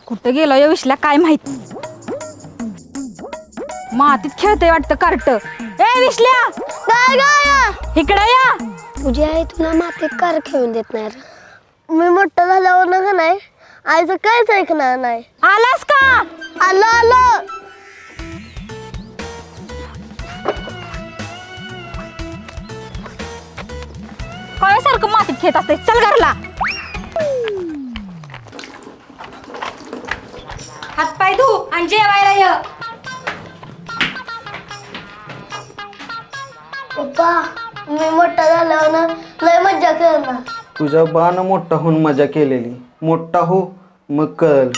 कुठं गेलो या विषला काय माहित. मातीत खेळते वाटतं कार्ट. ए विश्ल्या काय काय इकडे या. तुझी आई तुला मातीत कार खेळून देत नाही रे. मी मोठं झाल्यावर ना का नाही आईचं काहीच ऐकणार नाही. आलास का? आलो आलो. काय सारखं मातीत खेळत असते. चल घरला. हातपाय धू आणि जेवायला ये. पप्पा मी मोठा झाल्यावर ना लय मज्जा करणार. तुझ्या बानं मोठा होऊन मजा केलेली. मोठा हो मग कल.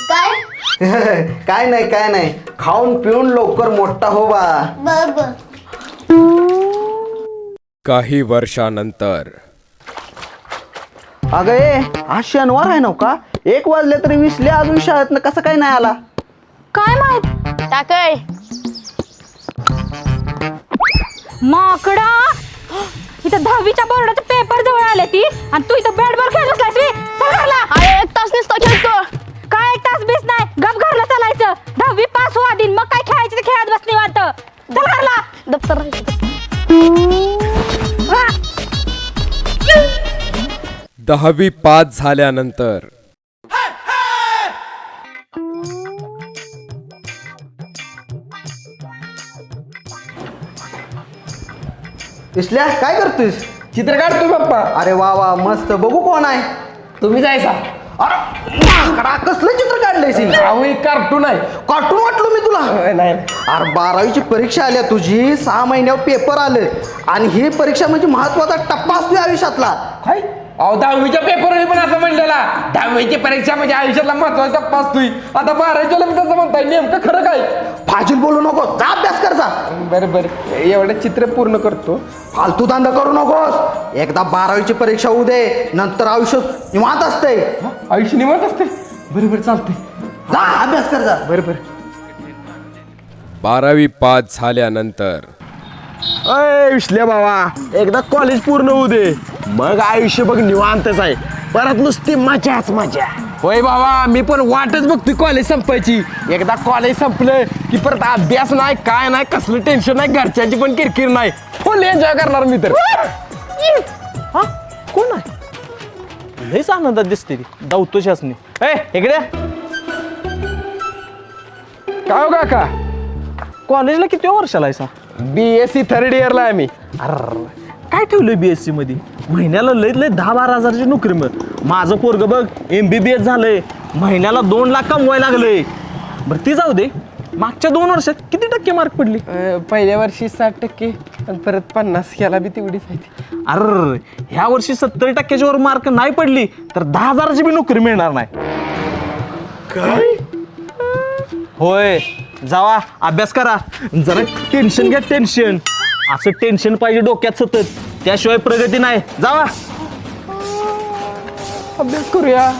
काय काय नाही खाऊन पिऊन लवकर मोठा हो बा. बर बर. काही वर्षानंतर अगं ए आज शनिवार आहे नव का? 1 वाजले तरी विसले अजून शाळेत कसं काय नाही आला? काय माहित. टाकाय माकडा इथं 10वीच्या बोर्डाचे पेपर जवळ आले ती आणि तू इथं बॅट बॉल खेळत असलास बे. चल घरला. अरे 1 तास नुसता खेळतो. काय 1 तास बीस नाही. गप घरला चालायचं. 10वी पास हो आधी मग काय खेळायचं ते खेळत बस निवांत. चल घरला. दप्तर 10वी पास झाल्यानंतर विसल्या काय करतोयस? चित्र काढतोय बाप्पा. अरे वा वा मस्त. बघू कोण आहे? तुम्ही जायचा. अरे माकडा कसलं चित्र काढलंयस? अहो एक कार्टून आहे. कार्टून वाटलो मी तुला. नाही अरे 12वीची परीक्षा आल्या तुझी. 6 महिन्यावर पेपर आले आणि ही परीक्षा म्हणजे महत्वाचा टप्पा असतो आयुष्यातला. काय अहो 10वीच्या पेपरवर पण असं म्हणलेला 10वीची परीक्षा म्हणजे आयुष्यातला महत्वाचा टप्पा असतोय. आता 12वीच्या मी तसं म्हणताय नेमकं खरं काय? फाजील बोलू नको. जा अभ्यास कर जा. बरं बरं एवढं चित्र पूर्ण करतो. फालतू धंदा करू नकोस. एकदा 12वीची परीक्षा होऊ दे नंतर आयुष्य निवांत असते. आयुष्य निवांत असते. बरं बरं चालते. जा अभ्यास कर जा. बरं बरं 12वी पास झाल्यानंतर अय विश्ल्या बाबा एकदा कॉलेज पूर्ण होऊ दे मग आयुष्य बघ निवांतच आहे. परत नुसती मजाच मजा. होय बाबा मी पण वाटच बघतोय कॉलेज संपायची. एकदा कॉलेज संपलं की परत अभ्यास नाही काय नाही कसलं टेन्शन नाही घरच्यांची पण किरकिर नाही. फुल एन्जॉय करणार मी तर. हा कोण आहे? लयच आनंदात दिसते ती धावतो शासनी. ए इकडे काय हो काका? कॉलेजला किती वर्षाला आहे सा? BSc 3rd इयरला आहे मी. अरे काय ठेवलंय BSc मध्ये? महिन्याला लयत लय 10-12 हजाराची नोकरी मिळ. माझं पोरग बघ MBBS झालंय महिन्याला 2 लाख कमवायला लागलंय. बरं ती जाऊ दे मागच्या 2 वर्षात किती टक्के मार्क पडली? पहिल्या वर्षी 60% आणि परत 50 याला बी तेवढीच आहे. अरे ह्या वर्षी 70% वर मार्क नाही पडली तर 10 हजाराची बी नोकरी मिळणार नाही. काय? होय जावा अभ्यास करा. जरा टेन्शन घ्या टेन्शन. असं टेन्शन पाहिजे डोक्यात सतत त्याशिवाय प्रगती नाही. जावा अभ्यास करूया.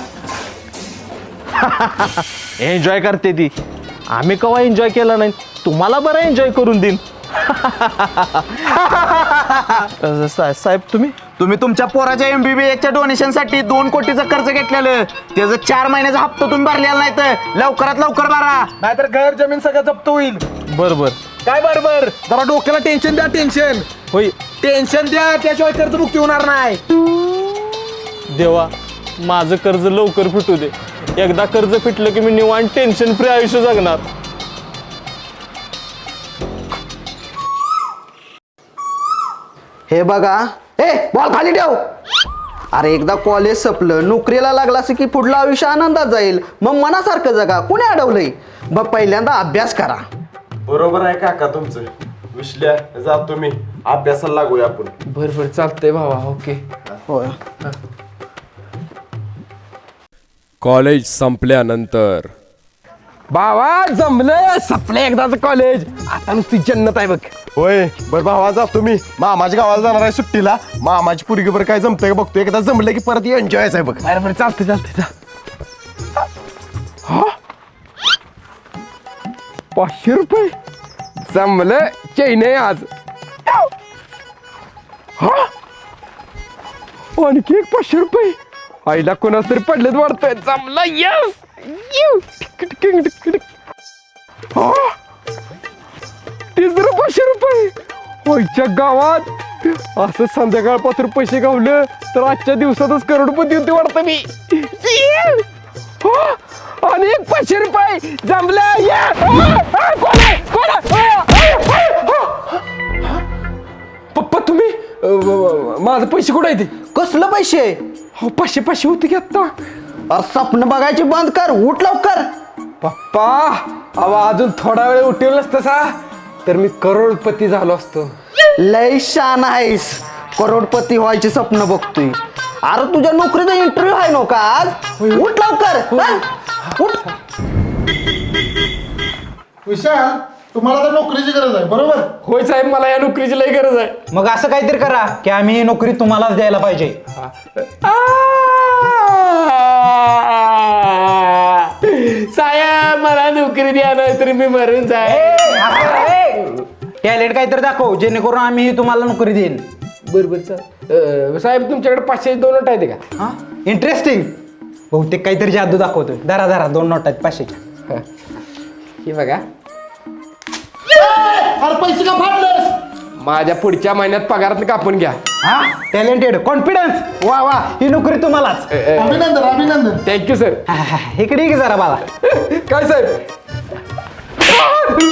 एन्जॉय करते ती. आम्ही केव्हा एन्जॉय केला नाही. तुम्हाला बरं एन्जॉय करून देईन. साहेब तुम्ही तुमच्या पोराच्या MBBSच्या डोनेशनसाठी 2 कोटीचं कर्ज घेतलेलं. त्याचं 4 महिन्याचा हप्ता तुम्ही भरलेला नाही तर लवकरात लवकर भरा. नाहीतर घर जमीन सगळं जप्त होईल. बरोबर काय बरोबर जरा डोक्याला टेन्शन द्या. टेन्शन होय टेन्शन द्या त्याशिवाय कर्जमुक्ती होणार नाही. देवा माझं कर्ज लवकर फिटू दे. एकदा कर्ज फिटलं की मी निवांत टेन्शन फ्री आयुष्य जगणार. हे बघा ए बॉल खाली ठेव. अरे एकदा कॉलेज संपलं नोकरीला लागला असं की पुढलं आयुष्य आनंदात जाईल. मग मनासारखं जगा. कुणी अडवलंय? मग पहिल्यांदा अभ्यास करा. बरोबर आहे काका तुमचं. विश्ल्या जातो मी अभ्यासाला लागूया आपण. बरं बरं चालतंय भावा. ओके. होय. कॉलेज संपल्यानंतर भावा जमलं संपलं एकदाच कॉलेज. आता नुसती जन्नत आहे बघ. होय बरं भावा जातो मी मामाच्या गावाला जाणार आहे सुट्टीला. मामाची पोरगी बरं काय जमतंय का बघतो. एकदा जमलं की परत एन्जॉयच आहे बघ. बरं बरं चालतंय चालतंय. 500 रुपये जमलं चैन आहे आज. हा आणखी एक 500 रुपये आईला कोणाच तरी पडलेत वाटतंय. जमलं. यस तिसरं 500 रुपये होयच्या गावात असं संध्याकाळपासून पैसे गावलं तर आजच्या दिवसातच करोडपती होते वाटतं मी. हो, आणि एक 500 रुपये जमलं. पप्पा तुम्ही माझं पैसे कुठे आहे ते? कसलं पैसे? हो 500 होते की आत्ता. अरे स्वप्न बघायची बंद कर, उठ लवकर. पप्पा अहो अजून थोडा वेळ उठवलंच तसा तर मी करोडपती झालो असतो. लय शान आहेस, करोडपती व्हायचे स्वप्न बघतोय. अरे तुझ्या नोकरीचा इंटरव्ह्यू आहे नो का आज? उठ लवकर, हा? उठ. विशाल, तुम्हाला तर नोकरीची गरज आहे बरोबर? होय साहेब, मला या नोकरीची लई गरज आहे. मग असं काहीतरी करा की आम्ही ही नोकरी तुम्हालाच द्यायला पाहिजे. साहेब मला नोकरी द्या नाही तर मी मरून जाय. टॅलेंट काहीतरी दाखव जेणेकरून आम्ही तुम्हाला नोकरी देईन. बरोबर साहेब तुमच्याकडे 500 2 नोट आहेत का? हा इंटरेस्टिंग. बहुतेक काहीतरी जादू दाखवतोय. धरा 2 नोट आहेत 500च्या. हे बघा, अरे पैसे का फाडलंस? माझ्या पुढच्या महिन्यात पगारात कापून घ्या. हा टॅलेंटेड कॉन्फिडन्स. वा ही नोकरी तुम्हालाच. अभिनंदन. Thank you sir. इकडे ये जरा बाळा. काय साहेब?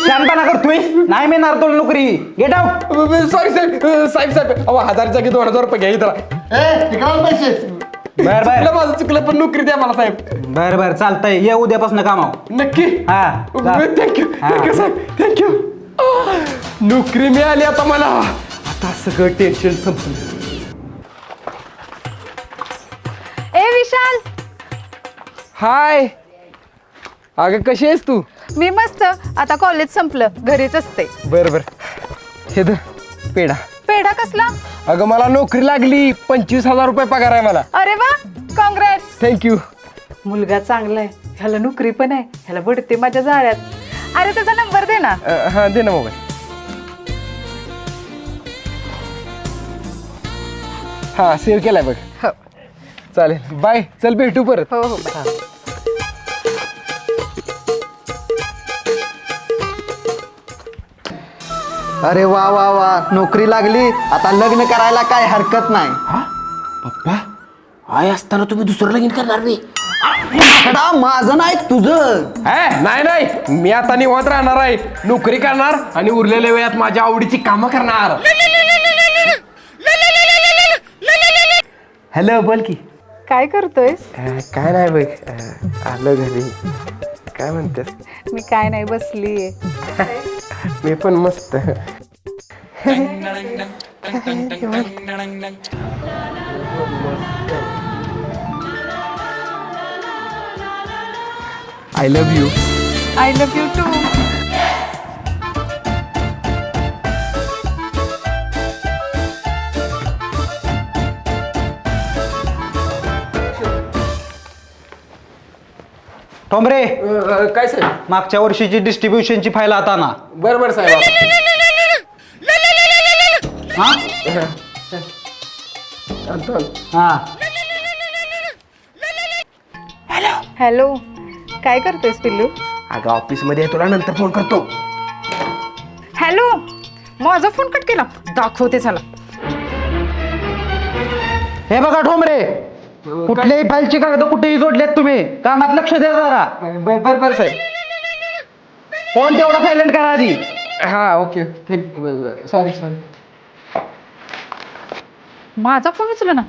शानपणा करतोय. नाही मिळणार तुला नोकरी. Get out. सॉरी साहेब अहो 1000 जागी 2000 रुपये घ्या इथं. तिकडे पैसे. बर चुकलं माझं चुकलं पण नोकरी द्या मला साहेब. बर चालतंय. ये उद्यापासून कामाव. नक्की. हा थँक्यू साहेब थँक्यू. नोकरी मिळाली आता मला. आता सगळं टेन्शन संपलं. ए विशाल, हाय अगं कशी आहेस तू? मी मस्त. आता कॉलेज संपलं, घरीच असते. बरं हे धर पेढा. पेढा कसला? अगं मला नोकरी लागली. 25,000 रुपये पगार आहे मला. अरे वा, कॉंग्रॅट्स. थँक्यू. मुलगा चांगला आहे, ह्याला नोकरी पण आहे, ह्याला बढते माझ्या जाळ्यात. अरे त्याचा नंबर दे ना. हा दे ना मोबाईल. हा सेव्ह केलाय बघ. हो चालेल बाय. चल भेटू परत. हो बाय. अरे वा वा वा, नोकरी लागली. आता लग्न करायला काय हरकत नाही. पप्पा आई असताना तुम्ही दुसरं लगीन करणार नाही? माकडा, माझं नाही तुझं. नाही मी आता निवांत राहणार आहे. नोकरी करणार आणि उरलेल्या वेळात माझ्या आवडीची कामं करणार. हॅलो बोल की. काय करतोयस? काय नाही बघ, आलो घरी. काय म्हणतेस? मी काय नाही, बसलीये. मी पण मस्त. I love you. I love you too. Thombre, काय साहेब? मागच्या वर्षीची डिस्ट्रीब्युशनची फाईल आता ना. बरोबर साहेब. हा हा हॅलो, काय करतोयस पिल्लू? अगं ऑफिस मध्ये तुला नंतर फोन करतो. हॅलो, माझा फोन कट केला. दाखवते चला. हे बघा ठोंबरे, कुठल्याही फाईलची कागद कुठेही जोडलेत तुम्ही. कामात लक्ष द्या जरा. बरोबर साहेब. फोन तेवढा सायलेंट करा आधी. हा ओके सॉरी. माझा फोन उचला ना.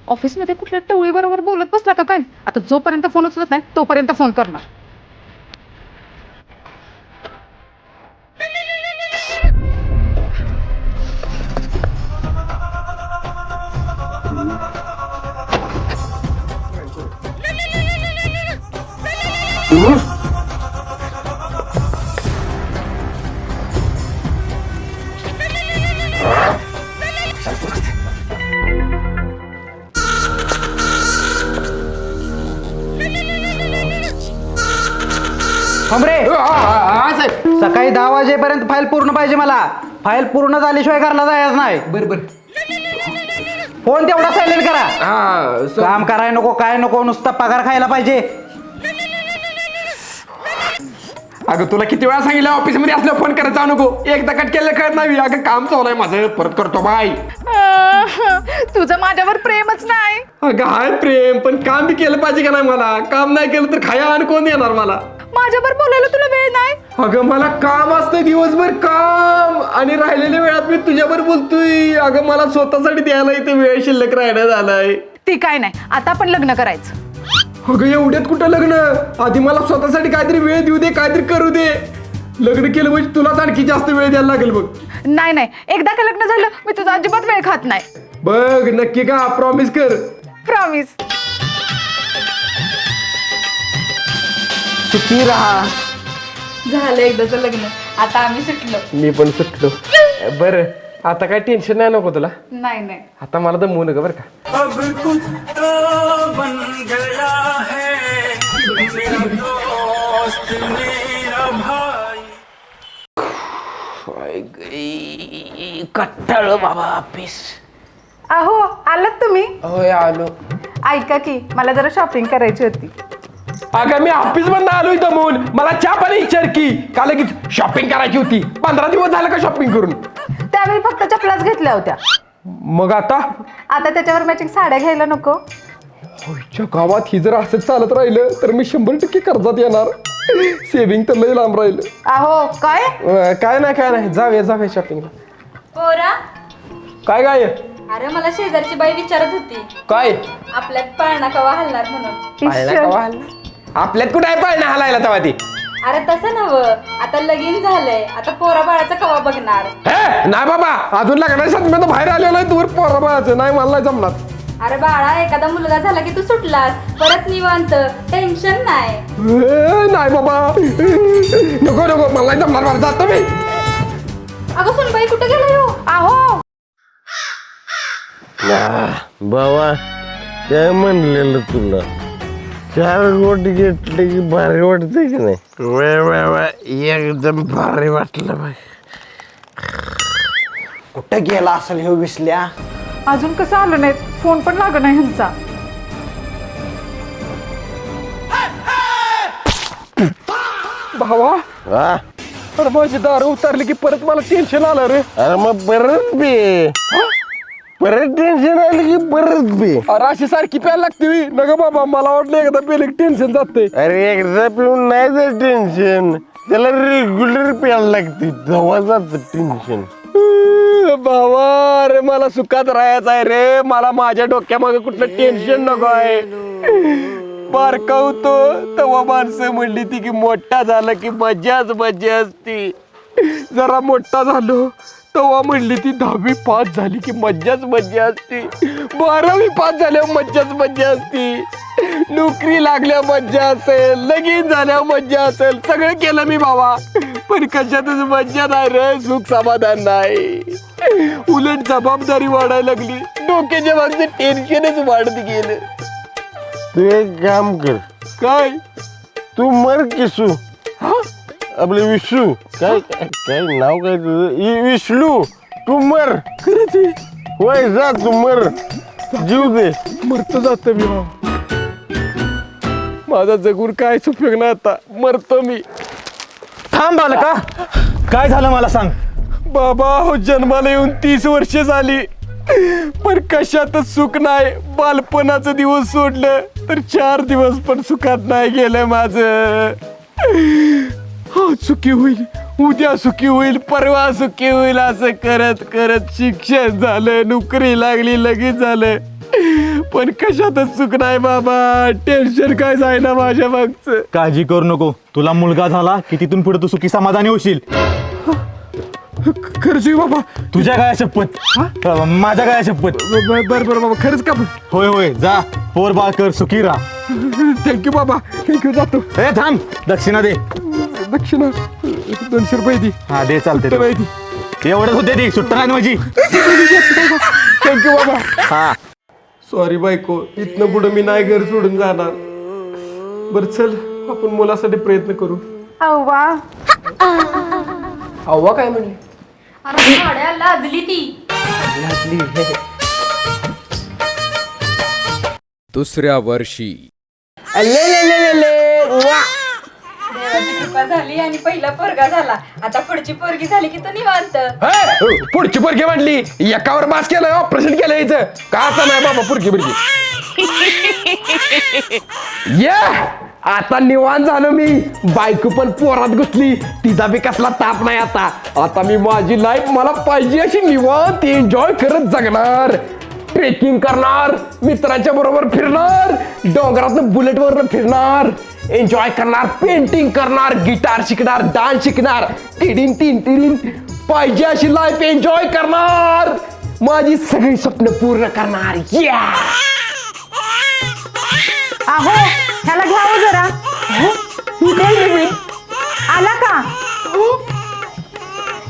ऑफिसमध्ये कुठल्या टवळी बरोबर बोलत बसला का काय? आता जोपर्यंत फोन उचलत नाही तोपर्यंत फोन करणार. ठोंबरे, हा साहेब. सकाळी 10 वाजेपर्यंत फाईल पूर्ण पाहिजे मला. फाईल पूर्ण झाल्याशिवाय घरला जायचं नाही. बरोबर. फोन तेवढा सायलेंट करा. हा काम करायला नको, काय नको, नुसता पगार खायला पाहिजे. अगं तुला किती वेळा सांगितलं ऑफिसमध्ये असलं फोन करत जाऊ नको, एकदा कट केलं कळत नाही. अगं काम चालू आहे माझं, परत करतो बाय. तुझं माझ्यावर प्रेमच नाही. अगं हाय प्रेम, पण काम बी केलं पाहिजे का नाही? मला काम नाही केलं तर खाया आणि कोण देणार मला? माझ्यावर बोलायला तुला वेळ नाही. अगं मला काम असतं दिवसभर काम, आणि राहिलेल्या वेळात मी तुझ्यावर बोलतोय. अगं मला स्वतःसाठी द्यायला इथे वेळ शिल्लक राहणं झालाय. ती काय नाही, आता आपण लग्न करायचं. अगं एवढ्यात कुठं लग्न? आधी मला स्वतःसाठी काहीतरी वेळ देऊ दे, काहीतरी करू दे. लग्न केलं म्हणजे तुलाच आणखी जास्त वेळ द्यायला लागेल बघ. नाही नाही, एकदा का लग्न झालं मी तुझा अजिबात वेळ खात नाही. बघ नक्की का? प्रॉमिस कर. प्रॉमिस. सुखी राहा. झालं एकदाचं लग्न, आता आम्ही सुटलो. मी पण सुटलो. बरं आता काय टेन्शन नाही नको तुला? नाही नाही. आता मला तर मून ग बरं का. कट्टाळ बाबा ऑफिस. अहो आलात तुम्ही? होय आलो. ऐका की, मला जरा शॉपिंग करायची होती. अगं मी ऑफिस मधून आलो इथं म्हणून मला चहा पाणी विचार की, का लगेच शॉपिंग करायची होती? 15 दिवस झालं का शॉपिंग करून? त्यावेळी फक्त चपलाच घेतल्या होत्या. मग आता त्याच्यावर मॅचिंग साड्या घ्यायला नको? होयच्या गावात ही जर असंच चालत राहिलं तर मी 100% कर्जात येणार. सेविंग तर लय लांब राहिलं. अहो काय? काय नाही जाऊया शॉपिंगला. पोरा, काय काय अरे मला शेजारची बाई विचारत होती काय आपल्यात पाळणा कवा हलणार म्हणून. आपल्यात कुठे आहे पाळणा हलायला तेव्हा ती? अरे तसं नव्ह, आता लगीन झालंय, आता पोरा बाळाचा कवा बघणार. हे नाही बाबा, अजून लग्नाच्या मी तर बाहेर आलेलो आहे. तू पोरा बाळाचं नाही, मला नाही जमणार. अरे बाळा, एखादा मुलगा झाला की तू सुटलास, परत निवांत, टेन्शन नाही. नाही बाबा, नको मला नाही जमणार. मला जातो मी. अगं सुनबाई कुठे गेला हो? आहो बाबा काय म्हणलेलं तुला, 4 गोट घेतले की भारी वाटते की नाही? एकदम भारी वाटलं बाई. कुठं गेला असेल हे विसल्या? अजून कसं आलं नाही, फोन पण लागत नाही ह्यांचा. भावा हा अरे माझी दारू उतरली की परत मला टेन्शन आलं रे. अरे मग परत टेन्शन आलं की परत बी. अरे अशी सारखी प्यायला लागते नका बाबा, मला वाटलं एकदा पेले टेन्शन जाते. अरे एकदा पिऊन नाही जात टेन्शन, त्याला रेग्युलर प्यायला लागते तेव्हा जात टेन्शन. बाबा अरे मला सुखात राहायचं आहे रे. मला माझ्या डोक्यामागे कुठलं टेन्शन नको आहे. बारका होतो तेव्हा माणसं म्हणली ती की मोठा झाला की मज्जाच मज्जा असती. जरा मोठा झालो तेव्हा म्हणली ती 10वी पास झाली की मज्जाच मज्जा असती. 12वी पास झाल्यावर मज्जाच मज्जा असती. नोकरी लागल्या मज्जा असेल, लगीन झाल्यावर मज्जा असेल, सगळं केलं मी बाबा, पण कशातच मज्जा नाही रे, सुख समाधान नाही. उलट जबाबदारी वाढायला लागली, डोक्याच्या मागचं टेन्शनच वाढत गेलं. तू एक काम कर, काय? तू मर किसू. आपलं विष्णू काय काय नाव काय तुझं? विष्णू तू मर. होय जा तू मर, जीव दे. मरतो जातो मी बाबा, माझा जगून काय उपयोग नाही, आता मरतो मी. थांब आलं का? काय झालं मला सांग. बाबा हो जन्माला येऊन 30 वर्ष झाली, पण कशातच सुख नाही. बालपणाचं दिवस सोडलं तर 4 दिवस पण सुखात नाही गेलं माझं. आज सुखी होईल, उद्या सुखी होईल, परवा सुखी होईल, असं करत करत शिक्षण झालं, नोकरी लागली, लगेच झालं, पण कशातच सुख नाही बाबा. टेन्शन काय जायना माझ्या मागचं. काळजी करू नको, तुला मुलगा झाला की तिथून पुढे तू सुखी समाधानी होशील. खरंच बाबा? तुझ्या काय शपथ, माझ्या काय शपथ. बरं बाबा, खरंच का? होय होय, जा पोर बाळ कर, सुखी राहा. थँक्यू बाबा, थँक्यू. जातो. ए थांब, दक्षिणा दे. दक्षिणा 200 रुपये दे. हा दे, चालते. एवढंच होते ती, सुट्टा नाही माझी. थँक्यू बाबा. हा सॉरी बायको, इथनं पुढं मी नाही घर सोडून जाणार. बरं चल, आपण मुलासाठी प्रयत्न करू. अव्वा, अव्वा काय म्हणली? अरे साड्या लाजली ती. दुसऱ्या वर्षी देवा देवाची कृपा झाली आणि पहिला पोरगा झाला. आता पुढची पोरगी झाली की तू निवांत. पुढची पोरगी म्हणली एकावर मास केलं ऑपरेशन केलं यायचं का आता नाही बाबा पुरगी बिरगी आता निवांत झालो मी. बायको पण पोरात घुसली. तिचा बी कसला ताप नाही आता. आता मी माझी लाईफ मला पाहिजे अशी निवांत एन्जॉय करत जगणार. ट्रेकिंग करणार, मित्रांच्या बरोबर फिरणार, डोंगरातनं बुलेटवरनं फिरणार, एन्जॉय करणार, पेंटिंग करणार, गिटार शिकणार, डान्स शिकणार, तिडीन तीन तिडीन पाहिजे अशी लाईफ एन्जॉय करणार. माझी सगळी स्वप्न पूर्ण करणार. या अहो ह्याला घ्यावं जरा. काय नवीन आला का?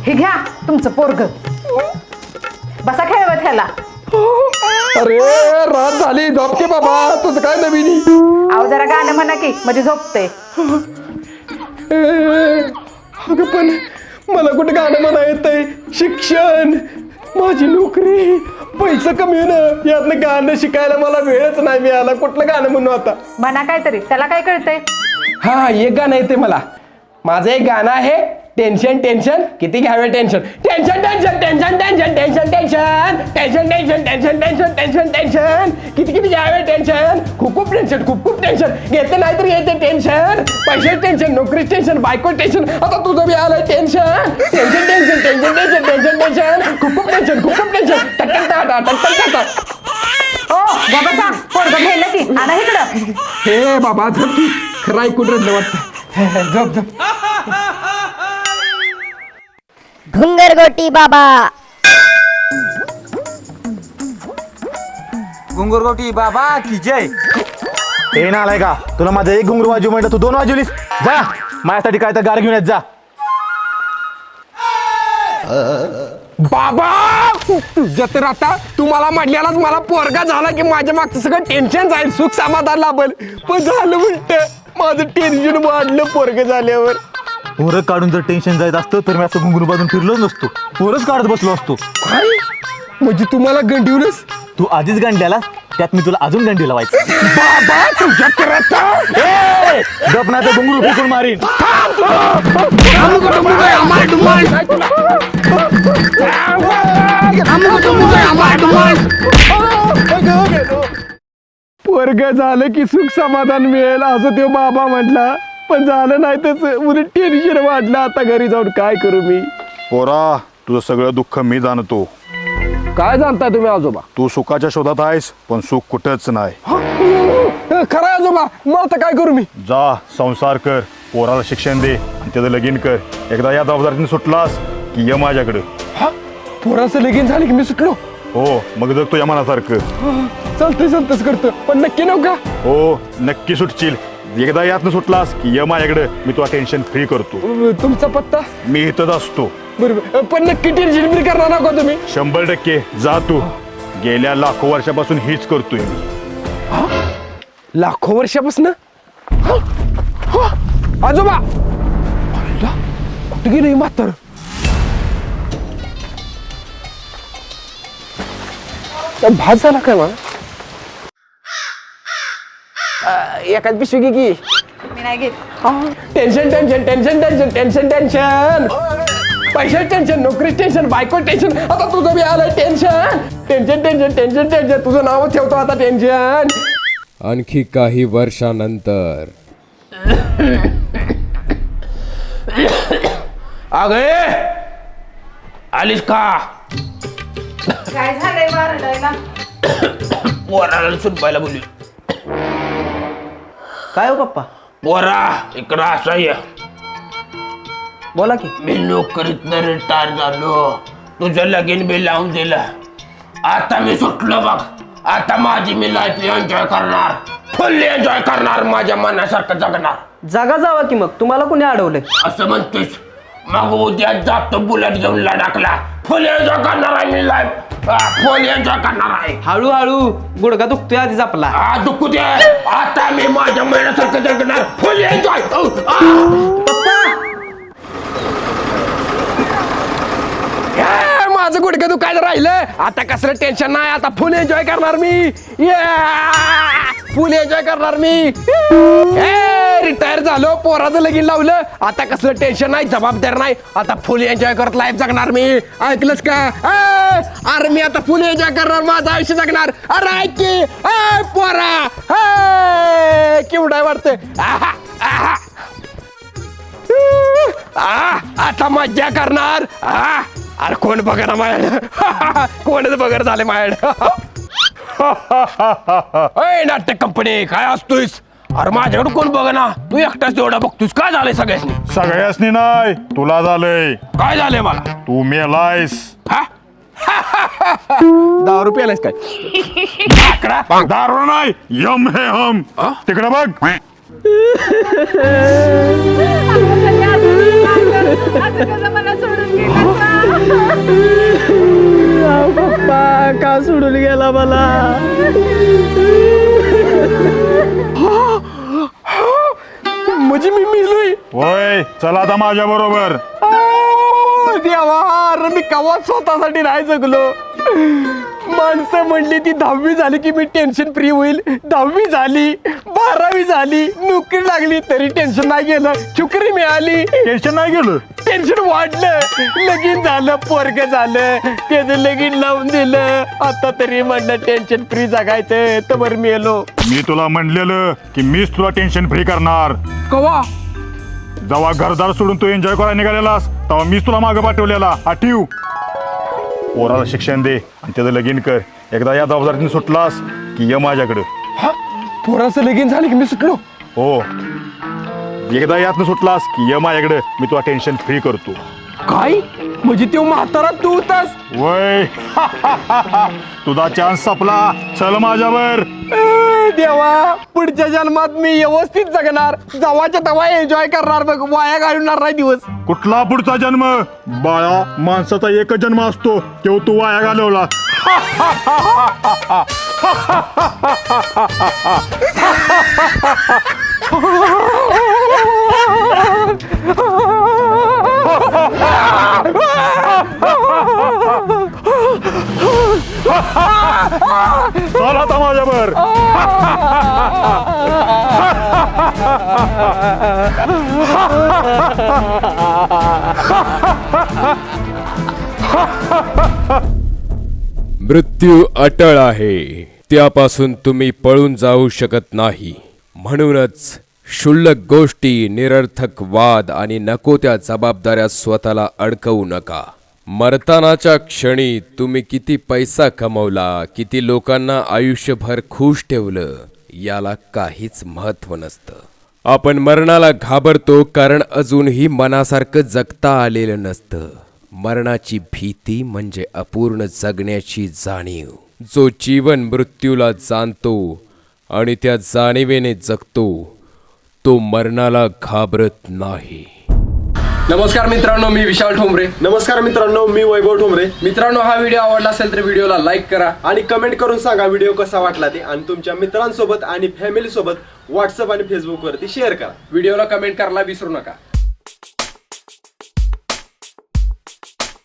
हे घ्या तुमचं पोरग. बसा खेळवत ह्याला. अरे रात झाली झोपके बाबा. तुझं काय नवीन? अहो जरा गाणं म्हणा की म्हणजे झोपते. अगं पण मला कुठे गाणं म्हणा येतंय. शिक्षण, माझी नोकरी, पैसा कमी ना, यातलं गाणं शिकायला मला वेळच नाही मिळाला. कुठलं गाणं म्हणू आता? म्हणा काहीतरी. त्याला काय कळतंय? हा एक गाणं येते मला. माझं एक गाणं आहे. टेन्शन टेन्शन किती घ्यावे tension. Tension tension tension tension tension tension tension tension tension tension tension tension किती किती घ्यावे टेन्शन. खूप खूप टेन्शन, खूप खूप टेन्शन. घेते नाही तर येते टेन्शन. पैसे टेन्शन, नोकरी टेन्शन, बायको टेन्शन, आता तुझं बी आलंय tension. Tension tension tension tension tension tension खूप खूप टेन्शन, खूप खूप टेन्शन. टक्कल टाटा टक्कल टाटा. ओ बाबा पोरग घ्यायला की आणा इकडं. हे बाबा झोप की. खरं ऐकून रडलं वाटतं. झोप झोप. घुंगरगोटी बाबा. घुंगुरगोटी बाबा की जय. हे ना आलाय का? तुला माझं एक घुंगरू वाजू म्हटलं तू 2 वाजवलीस. जा माझ्यासाठी काय तर गार घेऊन येत जा. बाबा तुझ्या तर आता तुम्हाला म्हटल्यालाच मला पोरगा झाला की माझ्या मागचं सगळं टेन्शन जाईल, सुख समाधान लाभल. पण झालं उलट. माझं टेन्शन वाढलं पोरग झाल्यावर. पोरं काढून जर टेन्शन जायचं असतं तर मी असं घुंगरू बाजून फिरलोच नसतो. पोरच काढत बसलो असतो. काय म्हणजे तुम्हाला गंडीवलंच? तू आधीच गंडल्याला, त्यात मी तुला अजून गंडी लावायचं. बाबा तुझ्या तर आता गप नाही तर घुंगरू फेकून मारीन. पोरग झालं की सुख समाधान मिळेल असं तो बाबा म्हटला. पण झालं नाही तसं. उलट टेन्शन वाढलं. आता घरी जाऊन काय करू मी? पोरा तुझं सगळं दुःख मी जाणतो. काय जाणताय तुम्ही आजोबा? तू सुखाच्या शोधात आहेस पण सुख कुठंच नाही. खरं आजोबा. मग आता काय करू मी? जा संसार कर, पोराला शिक्षण दे आणि त्याचं लगीन कर. एकदा या जबाबदारीने सुटलास की ये माझ्याकडं. पोराचं लगीन झालं की मी सुटलो? हो मग जगतो या मनासारखं. चालतंय चालतंच करतो. पण नक्की नव्ह का? हो नक्की सुटशील. एकदा यातनं सुटलास की ये माझ्याकडे, मी तुला टेन्शन फ्री करतो. तुमचा पत्ता? मी इथंच असतो. बरोबर. पण नक्की टेन्शन फ्री करणार नका तुम्ही? 100% जा तू. गेल्या लाखो वर्षापासून हीच करतोय मी. लाखो वर्षापासून? आजोबा कुठे गेलं म्हातार? भात झाला काय मला? एकाच पिशवी घे की. मी नाही घेत. Tension tension tension tension tension tension. पैसे टेन्शन, नोकरी टेन्शन, बायको टेन्शन, आता तुझं बी आलंय tension. Tension tension tension tension. तुझं नाव ठेवतो आता टेन्शन. आणखी काही वर्षानंतर. अगे आलीस का? काय झालंय वारडायला? पोराला सुटवायला बोलू. काय हो पप्पा? पोरा इकडं असं ये. बोला की. मी नोकरीतनं रिटायर झालो. तुझं लगीन बी लावून दिलं. आता मी सुटलो बघ. आता माझी मी लाईफ एन्जॉय करणार, फुल एन्जॉय करणार, माझ्या मनासारखं जगणार. जागा जावा की मग. तुम्हाला कोणी अडवलंय? असं म्हणतोस? मग उद्या जातो बुलेट घेऊन लडाखला. फुल एन्जॉय करणार आहे मी लाईफ. फुल एन्जॉय करणार आहे. हळूहळू. गुडघा दुखतोय आधीच आपला. दुखू दे. आता मी माझ्या मनासारखं जगणार, फुल एन्जॉय. माझं गुडघं दुखायला राहिलं. आता कसलं टेन्शन नाही. आता फुल एन्जॉय करणार मी. फुल एन्जॉय करणार मी. रिटायर झालो, पोराचं लगीन लावलं, आता कसलं टेन्शन नाही, जबाबदार नाही, आता फुल एन्जॉय करत लाईफ जगणार मी. ऐकलंस का? अरे मी आता फुल एन्जॉय करणार, माझं आयुष्य जगणार. अरे ऐक की, पोरा केवढा वाटतंय. आता मज्जा करणार. अरे कोण बघा ना माझ्याकडं, कोणच बघर झाले माझ्याकडं. नाट्य कंपनी काय असतोयस? अरे माझ्याकडे कोण बघ ना, तू एकटाच तेवढा बघतोस. काय झालंय सगळ्यांनी? सगळ्यासनी नाही, तुला झालंय. काय झालंय मला? तू मेलायस. ₹10 प्यालायस काय? दारू नाही, यम हे हम. तिकडे बघ. पप्पा का सोडून गेला मला? म्हणजे मी मिलोय? होय, चला आता माझ्या बरोबर. देवा, अरे मी कवा स्वतःसाठी नाही जगलो. माणसं म्हणली ती 10वी झाली की मी टेन्शन फ्री होईल. 10वी झाली, 12वी झाली, नोकरी लागली तरी टेन्शन नाही गेलं. चुकरी मिळाली, टेन्शन नाही गेलं. टेन्शन वाढलं. लगीन झालं, पोरग झालं, त्याचं लगीन लावून दिलं. आता तरी म्हणलं टेन्शन फ्री जगायचं, तर बरं मेलो. मी तुला म्हणलेलं की मीच तुला टेन्शन फ्री करणार. कवा? जेव्हा घरदार सोडून तू एन्जॉय करायला निघालेलास तेव्हा मीच तुला मागं पाठवलेला. आठीव. पोराला शिक्षण दे आणि त्याचं लगीन कर. एकदा या जबाबदारीतून सुटलास की ये माझ्याकडं. पोराचं लगीन झालं की मी सुटलो? हो, एकदा यातनं सुटलास की ये माझ्याकडं, मी तुला टेन्शन फ्री करतो. काय? म्हणजे तो म्हातारा तू होतास? वय तुझा चान्स संपला. चल माझ्यावर. देवा, पुढच्या जन्मात मी व्यवस्थित जगणार, जवाच्या तवा एन्जॉय करणार बघ, वाया घालणार नाही दिवस. कुठला पुढचा जन्म? बाळा, माणसाचा एकच जन्म असतो, तो तू वाया घालवला. चल आता माझ्यावर. मृत्यू अटळ आहे, त्यापासून तुम्ही पळून जाऊ शकत नाही. म्हणूनच क्षुल्लक गोष्टी, निरर्थक वाद आणि नको त्या जबाबदाऱ्या स्वतःला अडकवू नका. मरतानाच्या क्षणी तुम्ही किती पैसा कमवला, किती लोकांना आयुष्यभर खुश ठेवलं, याला काहीच महत्त्व नसतं. आपण मरणाला घाबरतो कारण अजूनही मनासारखं जगता आलेलं नसतं. मरणाची भीती म्हणजे अपूर्ण जगण्याची जाणीव. जो जीवन मृत्यूला जाणतो आणि त्या जाणीवेने जगतो, तो मरणाला घाबरत नाही. नमस्कार मित्रांनो, मी विशाल ठोंबरे. नमस्कार मित्रांनो, मी वैभव ठोंबरे. मित्रांनो, हा व्हिडिओ आवडला असेल तर व्हिडिओला लाईक करा आणि कमेंट करून सांगा व्हिडिओ कसा वाटला ते, आणि तुमच्या मित्रांसोबत आणि फॅमिली सोबत व्हॉट्सअप आणि फेसबुक वरती शेअर करा. व्हिडिओला कमेंट करायला विसरू नका.